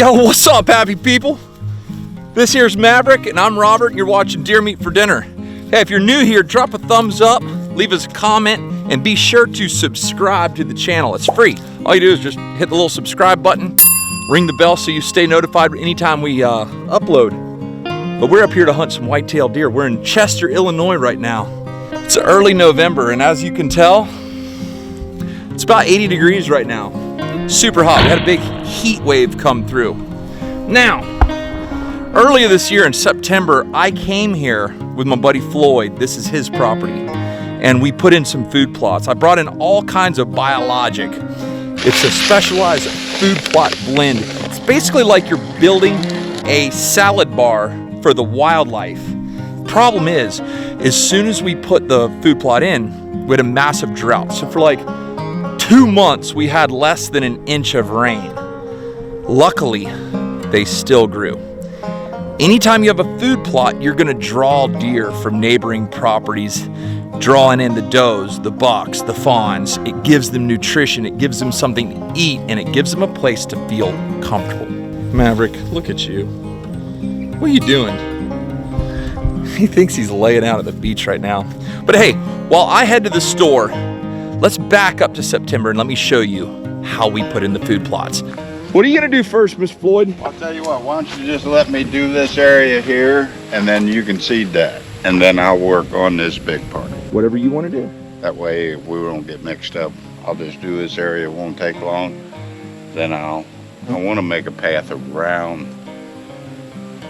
Yo, what's up, happy people? This here's Maverick, and I'm Robert, and you're watching Deer Meat for Dinner. Hey, if you're new here, drop a thumbs up, leave us a comment, and be sure to subscribe to the channel. It's free. All you do is just hit the little subscribe button, ring the bell so you stay notified anytime we upload. But we're up here to hunt some white-tailed deer. We're in Chester, Illinois right now. It's early November, and as you can tell, it's about 80 degrees right now. Super hot. We had a big heat wave come through. Now, earlier this year in September, I came here with my buddy Floyd. This is his property. And we put in some food plots. I brought in all kinds of biologic. It's a specialized food plot blend. It's basically like you're building a salad bar for the wildlife. Problem is, as soon as we put the food plot in, we had a massive drought. So for like 2 months, we had less than an inch of rain. Luckily, they still grew. Anytime you have a food plot, you're gonna draw deer from neighboring properties, drawing in the does, the bucks, the fawns. It gives them nutrition, it gives them something to eat, and it gives them a place to feel comfortable. Maverick, look at you. What are you doing? He thinks he's laying out at the beach right now. But hey, while I head to the store, let's back up to September and let me show you how we put in the food plots. What are you gonna do first, Miss Floyd? I'll tell you what, why don't you just let me do this area here, and then you can seed that. And then I'll work on this big part. Whatever you wanna do. That way we won't get mixed up. I'll just do this area, it won't take long. Then I wanna make a path around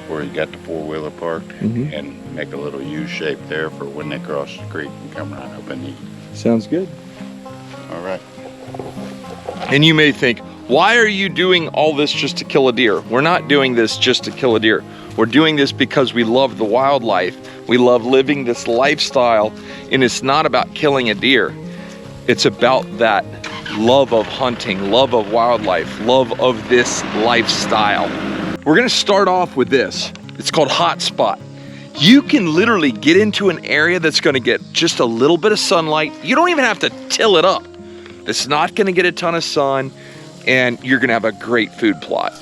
where you got the four-wheeler parked and make a little U shape there for when they cross the creek and come right up and eat. Sounds good. All right. And you may think, why are you doing all this just to kill a deer? We're not doing this just to kill a deer. We're doing this because we love the wildlife. We love living this lifestyle, and it's not about killing a deer. It's about that love of hunting, love of wildlife, love of this lifestyle. We're gonna start off with this. It's called hot spot. You can literally get into an area that's gonna get just a little bit of sunlight. You don't even have to till it up. It's not gonna get a ton of sun, and you're gonna have a great food plot.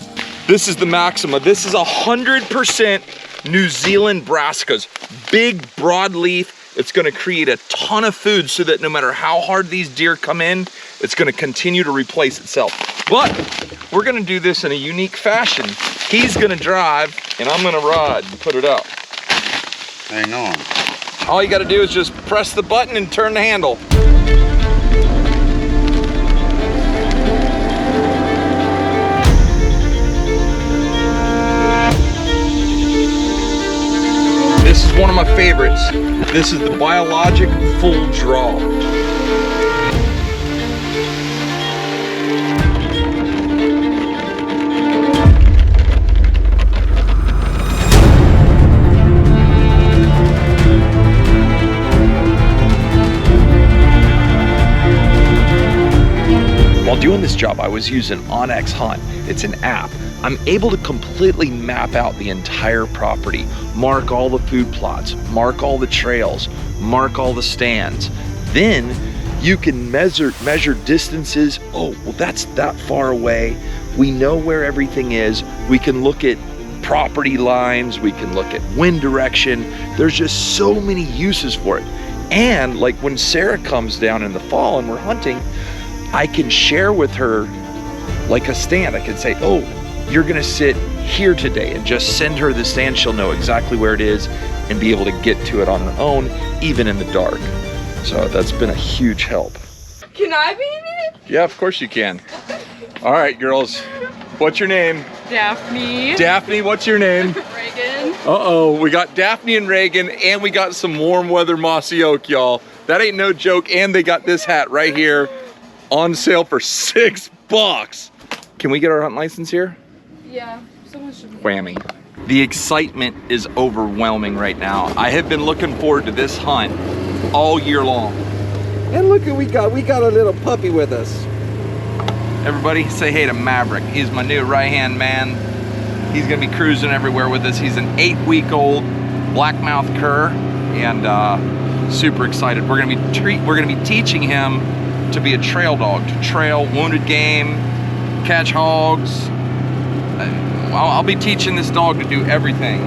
This is the Maxima. This is 100% New Zealand brassicas. Big broadleaf. It's gonna create a ton of food so that no matter how hard these deer come in, it's gonna continue to replace itself. But we're gonna do this in a unique fashion. He's gonna drive, and I'm gonna ride and put it up. Hang on. All you gotta do is just press the button and turn the handle. This is one of my favorites. This is the Biologic Full Draw. While doing this job, I was using OnX Hunt. It's an app. I'm able to completely map out the entire property, mark all the food plots, mark all the trails, mark all the stands. Then you can measure distances. Oh, well, that's that far away. We know where everything is. We can look at property lines. We can look at wind direction. There's just so many uses for it. And like when Sarah comes down in the fall and we're hunting, I can share with her like a stand. I can say, oh, you're gonna sit here today, and just send her the stand. She'll know exactly where it is and be able to get to it on her own, even in the dark. So that's been a huge help. Can I be in it? Yeah, of course you can. All right, girls, what's your name? Daphne. Daphne, what's your name? Reagan. Uh-oh, we got Daphne and Reagan, and we got some warm weather Mossy Oak, y'all. That ain't no joke, and they got this hat right here on sale for $6. Can we get our hunt license here? Yeah, someone should. Whammy. The excitement is overwhelming right now. I have been looking forward to this hunt all year long. And look who we got. We got a little puppy with us. Everybody say hey to Maverick. He's my new right-hand man. He's gonna be cruising everywhere with us. He's an 8-week-old blackmouth cur, and super excited. We're gonna be teaching him to be a trail dog, to trail wounded game, catch hogs, I'll be teaching this dog to do everything.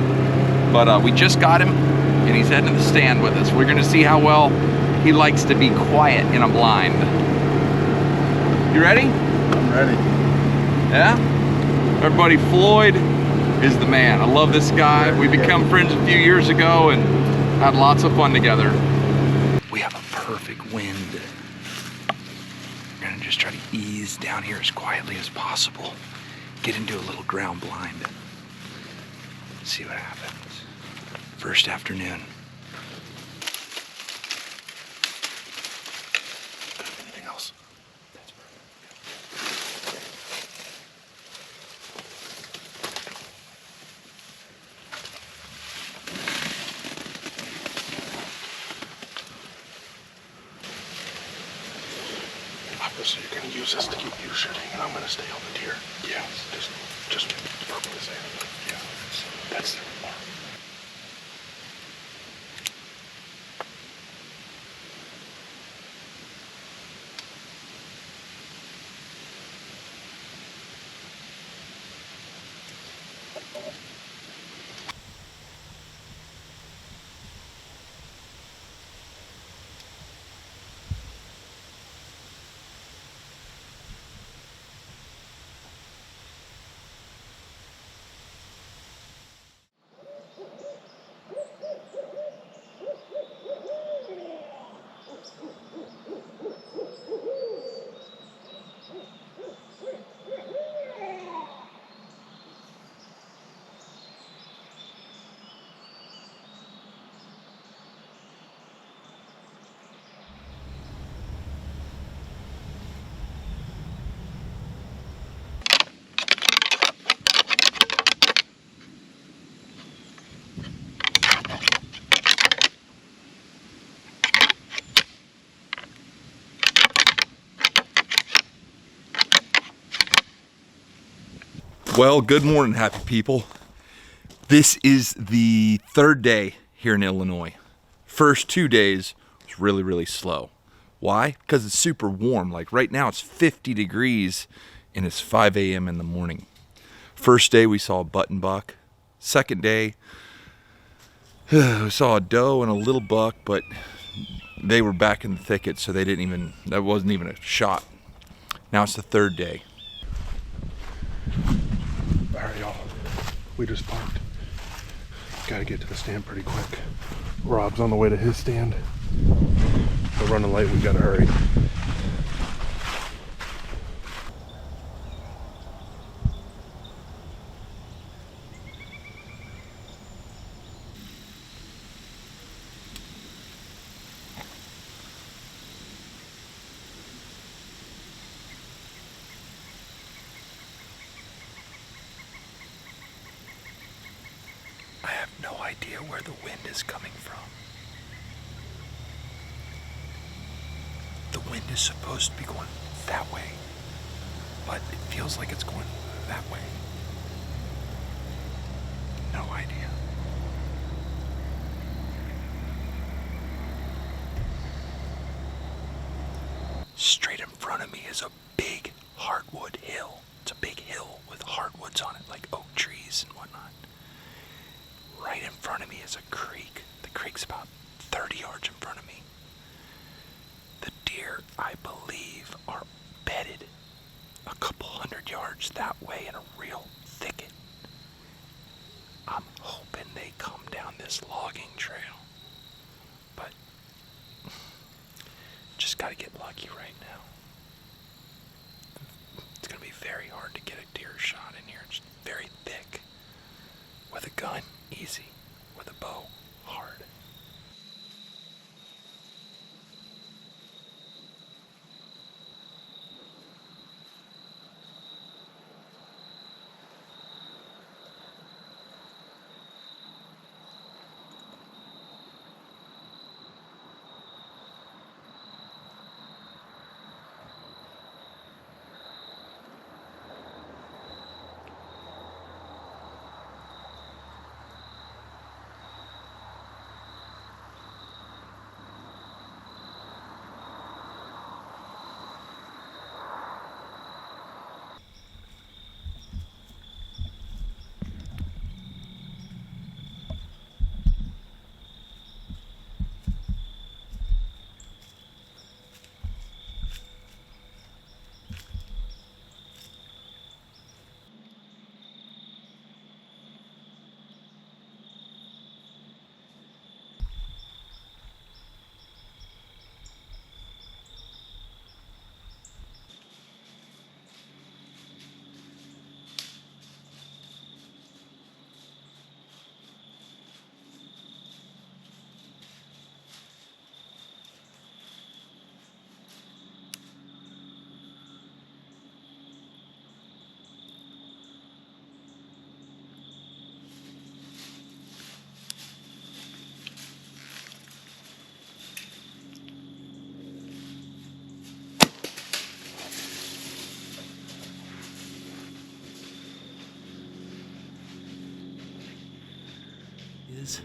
But we just got him, and he's heading to the stand with us. We're gonna see how well he likes to be quiet in a blind. You ready? I'm ready. Yeah? Our buddy Floyd is the man. I love this guy. We become friends a few years ago and had lots of fun together. We have a perfect wind. We're gonna just try to ease down here as quietly as possible. Get into a little ground blind. See what happens. First afternoon. Anything else? That's perfect. Obviously, you're going to use this to keep you shooting, and I'm going to stay on the deer. Yeah, just verbally say it. Yeah, that's the remark. Well, good morning, happy people. This is the third day here in Illinois. First 2 days was really, really slow. Why? Because it's super warm. Like right now it's 50 degrees and it's 5 a.m. in the morning. First day we saw a button buck. Second day we saw a doe and a little buck, but they were back in the thicket, so that wasn't even a shot. Now it's the third day. All right, y'all. We just parked. Got to get to the stand pretty quick. Rob's on the way to his stand. We're running late. We got to hurry. I have no idea where the wind is coming from. The wind is supposed to be going that way, but it feels like it's going that way. No idea. Straight in front of me is a big hardwood hill. It's a big hill with hardwoods on it, like oak trees and whatnot. Right in front of me is a creek. The creek's about 30 yards in front of me. The deer, I believe, are bedded a couple hundred yards that way in a real thicket. I'm hoping they come down this logging trail. But just gotta get lucky right now. It's gonna be very hard to get a deer shot in here. It's very thick. With a gun, easy. With a bow, hard. is.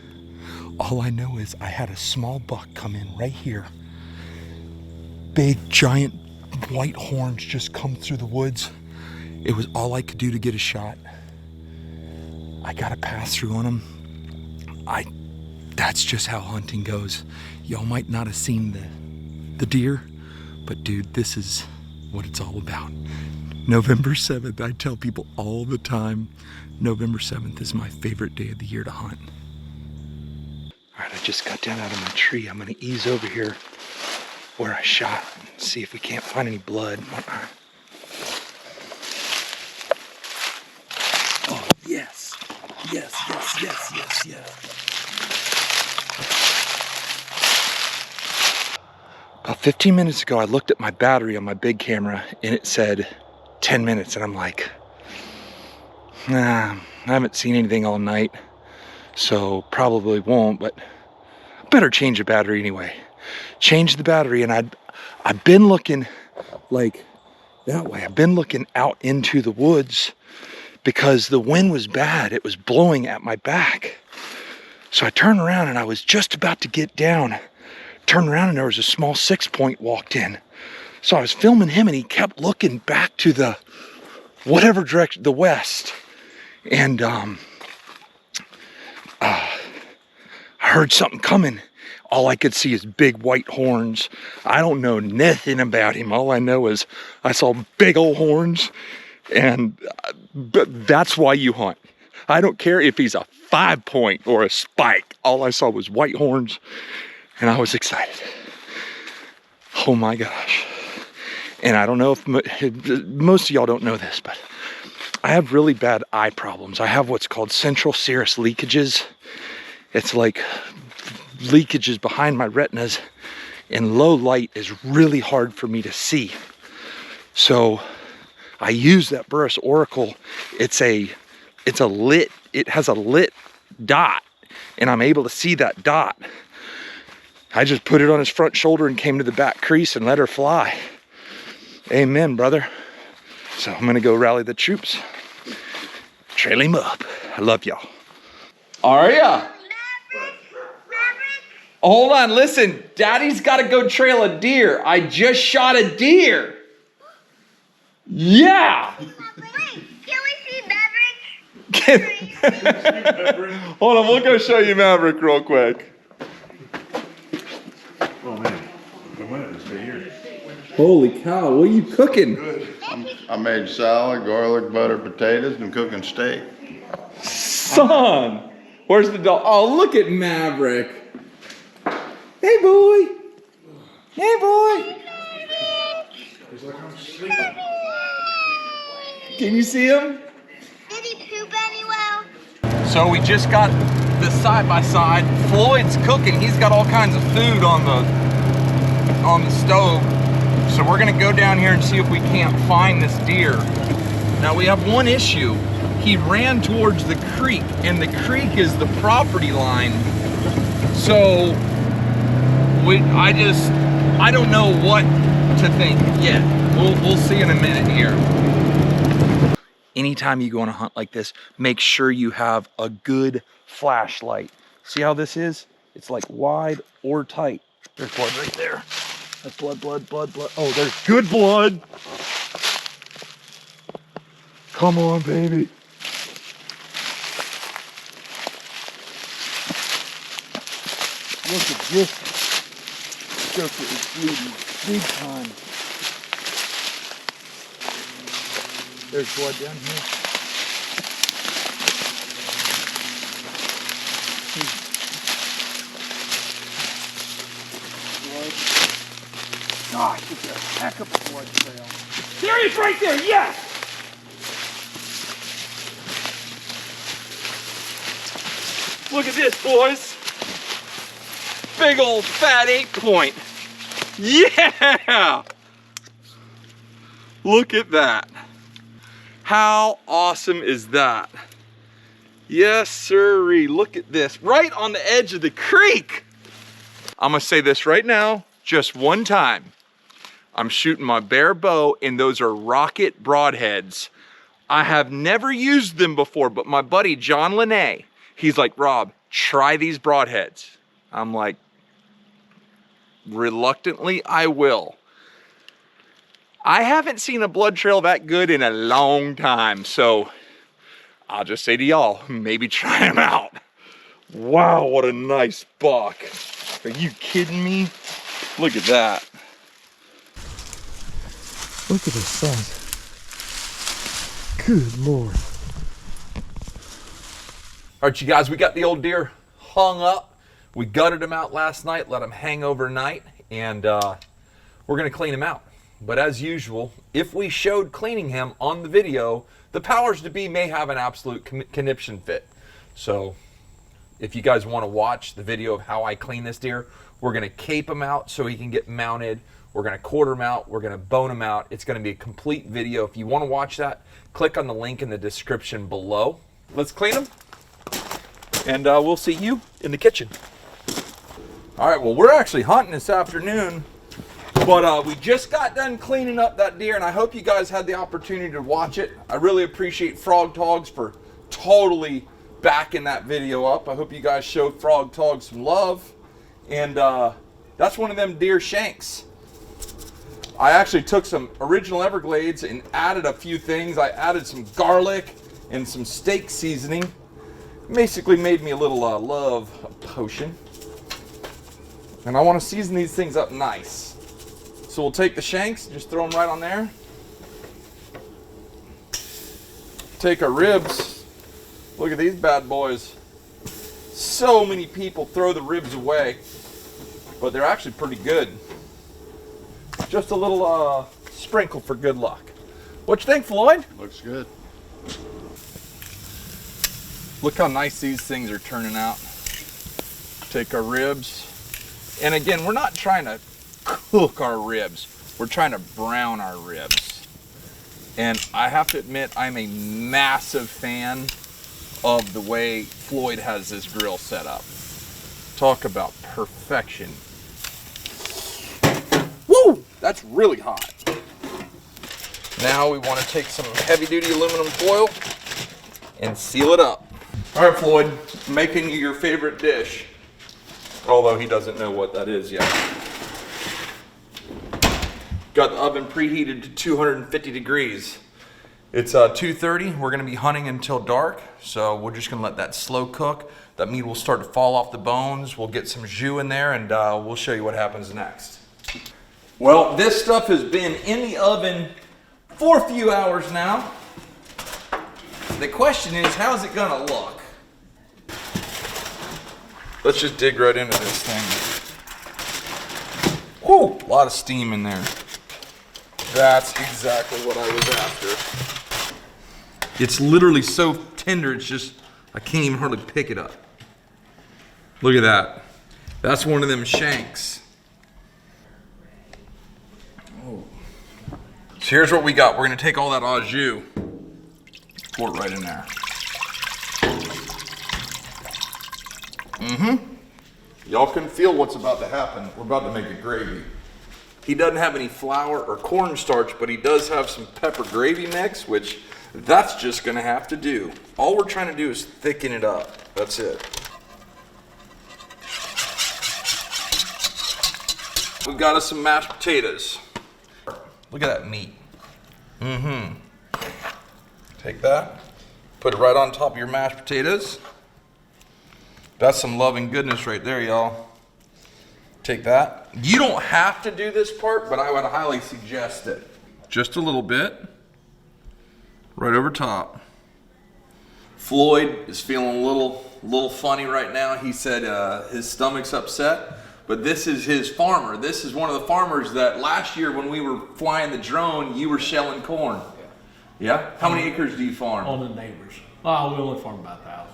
All I know is I had a small buck come in right here. Big, giant white horns just come through the woods. It was all I could do to get a shot. I got a pass through on him. That's just how hunting goes. Y'all might not have seen the deer, but dude, this is what it's all about. November 7th, I tell people all the time, November 7th is my favorite day of the year to hunt. All right, I just got down out of my tree. I'm gonna ease over here where I shot and see if we can't find any blood. Oh, yes. Yes, yes, yes, yes, yes. About 15 minutes ago, I looked at my battery on my big camera and it said 10 minutes. And I'm like, nah, I haven't seen anything all night, so probably won't, but I better change the battery anyway. Change the battery, and I've been looking like that way. I've been looking out into the woods because the wind was bad. It was blowing at my back. So I turned around and I was just about to get down. Turned around and there was a small 6-point walked in. So I was filming him and he kept looking back to the whatever direction, the west. And I heard something coming. All I could see is big white horns. I don't know nothing about him. All I know is I saw big old horns, and that's why you hunt. I don't care if he's a 5-point or a spike. All I saw was white horns, and I was excited. Oh my gosh. And I don't know if most of y'all don't know this, but I have really bad eye problems. I have what's called central serous leakages. It's like leakages behind my retinas, and low light is really hard for me to see. So I use that Burris Oracle. It has a lit dot, and I'm able to see that dot. I just put it on his front shoulder and came to the back crease and let her fly. Amen, brother. So I'm gonna go rally the troops, trail him up. I love y'all. Are ya? Hold on, listen, Daddy's gotta go trail a deer. I just shot a deer. Yeah. Wait, can we see Maverick? Hold on, we'll go show you Maverick real quick. Oh man, I might have to stay here. Holy cow, what are you cooking? I made salad, garlic, butter, potatoes, and cooking steak. Son, where's the dog? Oh, look at Maverick. Hey, boy. Hey, boy. He's like, I'm sleeping. Can you see him? Did he poop anywhere? So we just got the side-by-side. Floyd's cooking. He's got all kinds of food on the stove. So we're gonna go down here and see if we can't find this deer. Now we have one issue. He ran towards the creek, and the creek is the property line. So I don't know what to think yet. We'll see in a minute here. Anytime you go on a hunt like this, make sure you have a good flashlight. See how this is? It's like wide or tight. There's blood right there. That's blood, blood, blood, blood. Oh, there's good blood. Come on, baby. Look at this. Joker is bleeding big time. There's blood down here. Blood. Gosh, it's a heck of a blood trail. There he is right there, yes! Look at this, boys. Big old fat 8-point. Yeah! Look at that. How awesome is that? Yes, sirree. Look at this. Right on the edge of the creek. I'm gonna say this right now, just one time. I'm shooting my bare bow, and those are rocket broadheads. I have never used them before, but my buddy John Lene, He's like, Rob, try these broadheads. I'm like, reluctantly, I will. I haven't seen a blood trail that good in a long time, so I'll just say to y'all, maybe try them out. Wow, what a nice buck. Are you kidding me? Look at that. Look at this size. Good Lord. All right, you guys, we got the old deer hung up. We gutted him out last night, let him hang overnight, and we're gonna clean him out. But as usual, if we showed cleaning him on the video, the powers to be may have an absolute conniption fit. So if you guys want to watch the video of how I clean this deer, we're going to cape him out so he can get mounted. We're going to quarter him out. We're going to bone him out. It's going to be a complete video. If you want to watch that, click on the link in the description below. Let's clean him, and we'll see you in the kitchen. All right, well, we're actually hunting this afternoon. But we just got done cleaning up that deer, and I hope you guys had the opportunity to watch it. I really appreciate Frog Togs for totally backing that video up. I hope you guys showed Frog Togs some love. And that's one of them deer shanks. I actually took some original Everglades and added a few things. I added some garlic and some steak seasoning. Basically made me a little love potion. And I want to season these things up nice. So we'll take the shanks, just throw them right on there. Take our ribs. Look at these bad boys. So many people throw the ribs away, but they're actually pretty good. Just a little sprinkle for good luck. What you think, Floyd? Looks good. Look how nice these things are turning out. Take our ribs. And again, we're not trying to cook our ribs. We're trying to brown our ribs. And I have to admit, I'm a massive fan of the way Floyd has this grill set up. Talk about perfection. Woo! That's really hot. Now we want to take some heavy-duty aluminum foil and seal it up. All right, Floyd, making you your favorite dish. Although he doesn't know what that is yet. Got the oven preheated to 250 degrees. It's 2:30. We're gonna be hunting until dark, so we're just gonna let that slow cook. That meat will start to fall off the bones. We'll get some jus in there, and we'll show you what happens next. Well, this stuff has been in the oven for a few hours now. The question is, how's it gonna look? Let's just dig right into this thing. Whew, a lot of steam in there. That's exactly what I was after. It's literally so tender, it's just, I can't even hardly pick it up. Look at that. That's one of them shanks. Oh. So here's what we got. We're gonna take all that au jus, pour it right in there. Y'all can feel what's about to happen. We're about to make a gravy. He doesn't have any flour or cornstarch, but he does have some pepper gravy mix, which that's just gonna have to do. All we're trying to do is thicken it up. That's it. We've got us some mashed potatoes. Look at that meat. Take that, put it right on top of your mashed potatoes. That's some love and goodness right there, y'all. Take that. You don't have to do this part, but I would highly suggest it. Just a little bit. Right over top. Floyd is feeling a little funny right now. He said his stomach's upset, but this is his farmer. This is one of the farmers that last year when we were flying the drone, you were shelling corn. Yeah? How many acres do you farm? On the neighbors. Oh, we only farm about 1,000.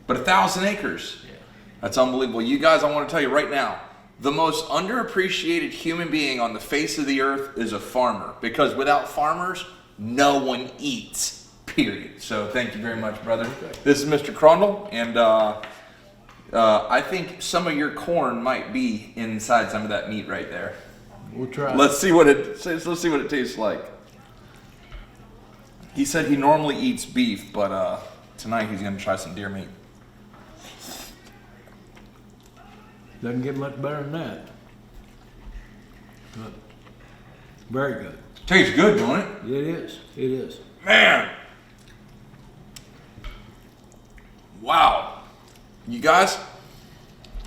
But 1,000 acres? Yeah. That's unbelievable. You guys, I want to tell you right now, the most underappreciated human being on the face of the earth is a farmer. Because without farmers, no one eats, period. So thank you very much, brother. Okay. This is Mr. Crondle, and I think some of your corn might be inside some of that meat right there. We'll try. Let's see what it tastes like. He said he normally eats beef, but tonight he's gonna try some deer meat. Doesn't get much better than that. But very good. Tastes good, don't it? It is. It is. Man. Wow. You guys,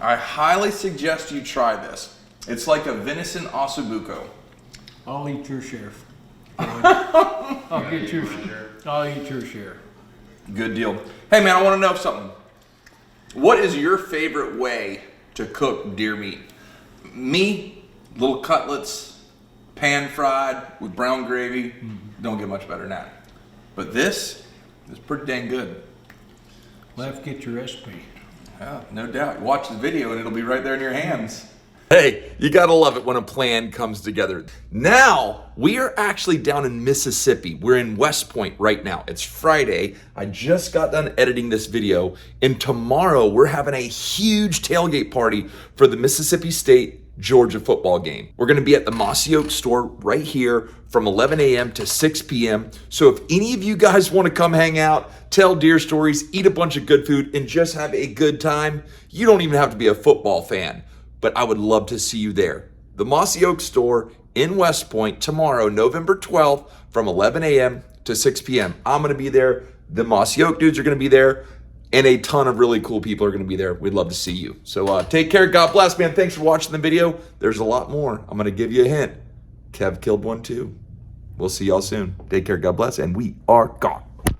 I highly suggest you try this. It's like a venison ossobuco. I'll eat your share. I'll get your share. I'll eat your share. Good deal. Hey man, I want to know something. What is your favorite way to cook deer meat? Me, little cutlets, pan fried with brown gravy. Don't get much better than that. But this is pretty dang good. We'll have to get your recipe. Yeah, no doubt. Watch the video and it'll be right there in your hands. Hey, you gotta love it when a plan comes together. Now, we are actually down in Mississippi. We're in West Point right now. It's Friday. I just got done editing this video, and tomorrow we're having a huge tailgate party for the Mississippi State Georgia football game. We're gonna be at the Mossy Oak Store right here from 11 a.m. to 6 p.m. So if any of you guys wanna come hang out, tell deer stories, eat a bunch of good food, and just have a good time, you don't even have to be a football fan. But I would love to see you there. The Mossy Oak Store in West Point tomorrow, November 12th from 11 a.m. to 6 p.m. I'm gonna be there. The Mossy Oak dudes are gonna be there, and a ton of really cool people are gonna be there. We'd love to see you. So take care, God bless, man. Thanks for watching the video. There's a lot more. I'm gonna give you a hint. Kev killed one too. We'll see y'all soon. Take care, God bless, and we are gone.